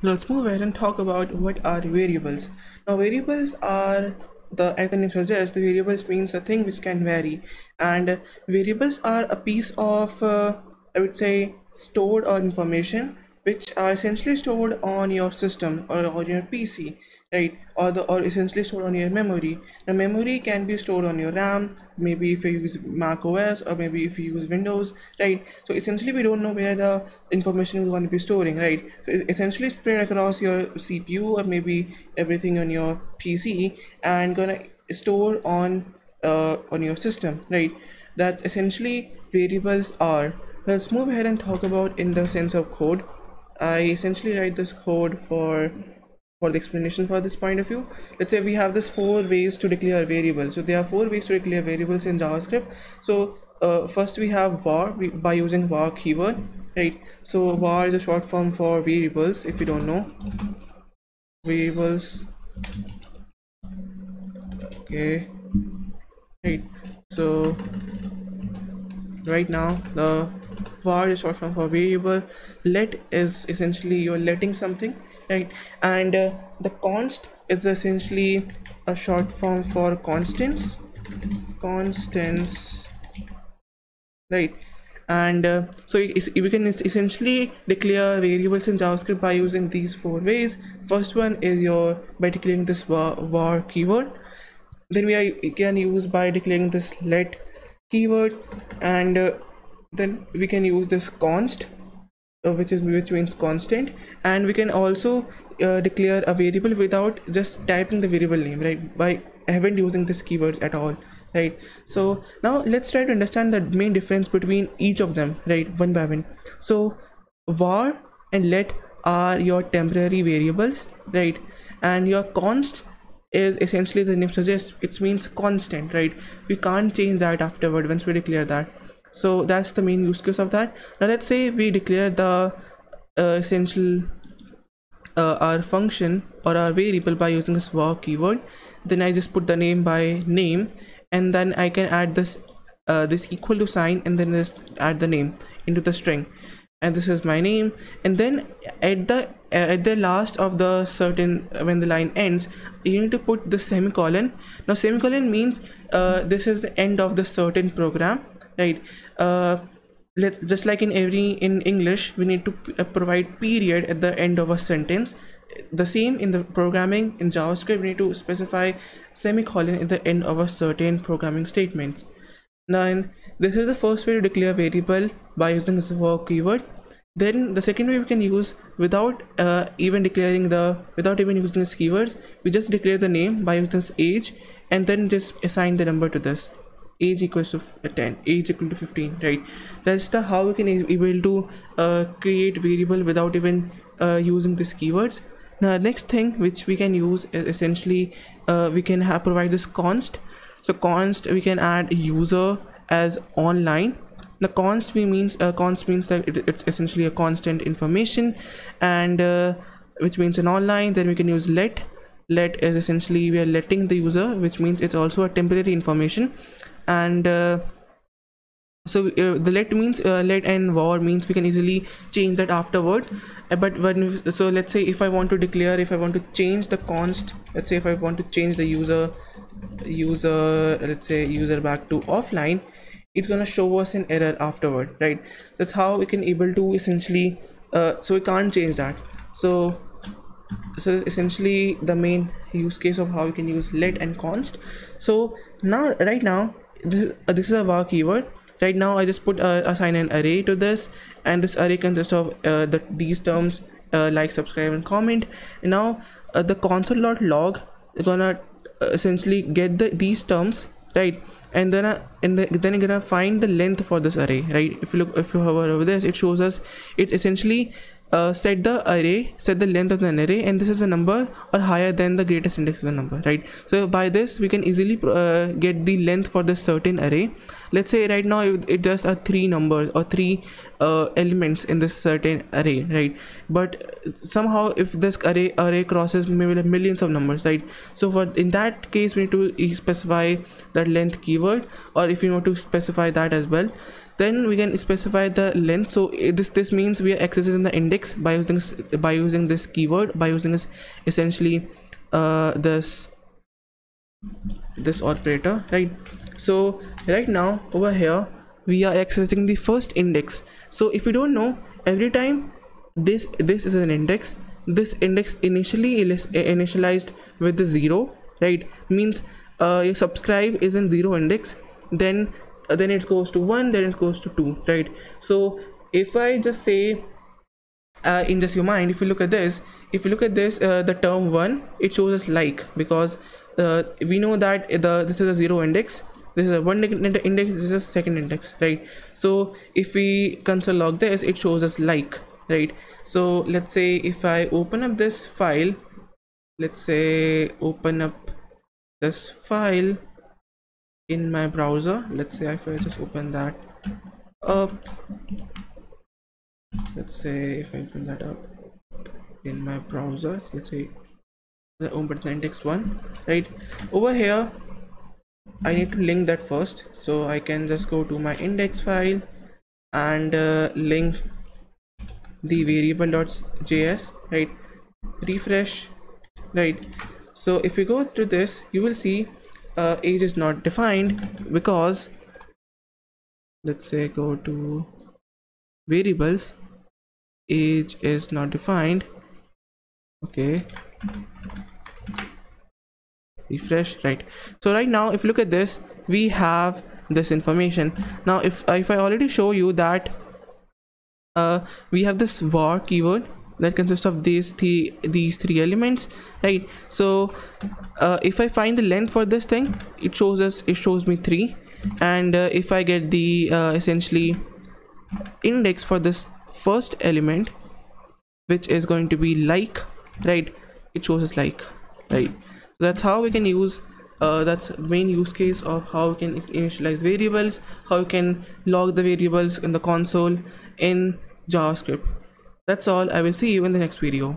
Let's move ahead and talk about what are variables. Now, variables are as the name suggests, the variables means a thing which can vary, and variables are a piece of, I would say, stored or information which are essentially stored on your system or on your PC, right? Or essentially stored on your memory. The memory can be stored on your RAM, maybe if you use Mac OS, or maybe if you use Windows, right? So essentially we don't know where the information is going to be storing, right? So it's essentially spread across your CPU or maybe everything on your PC and gonna store on your system, right? That's essentially variables are. Let's move ahead and talk about in the sense of code. I essentially write this code for the explanation for this point of view. Let's say we have this 4 ways to declare a variable. So there are 4 ways to declare variables in JavaScript. So first we have var by using var keyword, right? So var is a short form for variables. If you don't know, variables, okay, right? So right now the var is short form for variable. Let is essentially you're letting something, right? And the const is essentially a short form for constants, right? And so we can essentially declare variables in JavaScript by using these 4 ways. First one is by declaring this var keyword. Then we can use by declaring this let keyword, and then we can use this const, which means constant, and we can also declare a variable without just typing the variable name, right? By haven't using this keywords at all, right? So now let's try to understand the main difference between each of them, right, one by one. So var and let are your temporary variables, right? And your const is essentially, the name suggests, it means constant, right? We can't change that afterward once we declare that. So that's the main use case of that. Now let's say we declare the essential our function or our variable by using this var keyword. Then I just put the name by name, and then I can add this this equal to sign, and then just add the name into the string, and this is my name. And then at the last of the certain, when the line ends, you need to put the semicolon. Now semicolon means this is the end of the certain program, right? Let's just like in English we need to provide period at the end of a sentence. The same in the programming in JavaScript, we need to specify semicolon at the end of a certain programming statements. Now this is the first way to declare variable by using this var keyword. Then the second way we can use without even using these keywords, we just declare the name by using this age, and then just assign the number to this. Age equals to 10, age equal to 15, right? That's the how we can able to create variable without even using these keywords. Now next thing which we can use is essentially we can provide this const. So const, we can add user as online. The const means that it's essentially a constant information, and which means an online. Then we can use let is essentially we are letting the user, which means it's also a temporary information. And so the let means let and var means we can easily change that afterward. So let's say if I want to change the const, let's say if I want to change the user, let's say user back to offline, it's gonna show us an error afterward, right? That's how we can able to essentially so we can't change that. So essentially the main use case of how you can use let and const. So right now this is a var keyword. Right now I just assign an array to this, and this array consists of these terms, like, subscribe, and comment. And now the console.log is gonna essentially get these terms, right? And then you're gonna find the length for this array, right? If you hover over this, it shows us it essentially set the length of an array, and this is a number or higher than the greatest index of the number, right? So by this we can easily get the length for this certain array. Let's say right now it just are 3 numbers or 3 elements in this certain array, right? But somehow if this array crosses maybe like millions of numbers, right? So in that case we need to specify that length keyword, or if you want to specify that as well, then we can specify the length. So this means we are accessing the index by using this keyword, by using this essentially this operator, right? So right now over here we are accessing the first index. So if you don't know, every time this is an index, this index initialized with the 0, right? Means your subscribe is in 0 index, then it goes to 1, then it goes to 2, right? So if I just say in just your mind, if you look at this, the term 1, it shows us like, because we know that this is a 0 index, this is a 1 index, this is a second index, right? So if we console log this, it shows us like, right? So let's say if I open up this file, let's say open up this file in my browser, let's say if I just open that up, let's say if I open that up in my browser, let's say the open the index 1, right? Over here I need to link that first, so I can just go to my index file and link the variable.js, right? Refresh, right? So if you go to this, you will see age is not defined, because let's say go to variables, age is not defined. Okay, refresh, right? So right now if you look at this, we have this information. Now if I already show you that we have this var keyword that consists of these three elements, right? So if I find the length for this thing, it shows me 3, and if I get the essentially index for this first element, which is going to be like, right, it shows us like, right? So that's how we can use that's the main use case of how we can initialize variables, how you can log the variables in the console in JavaScript. That's all. I will see you in the next video.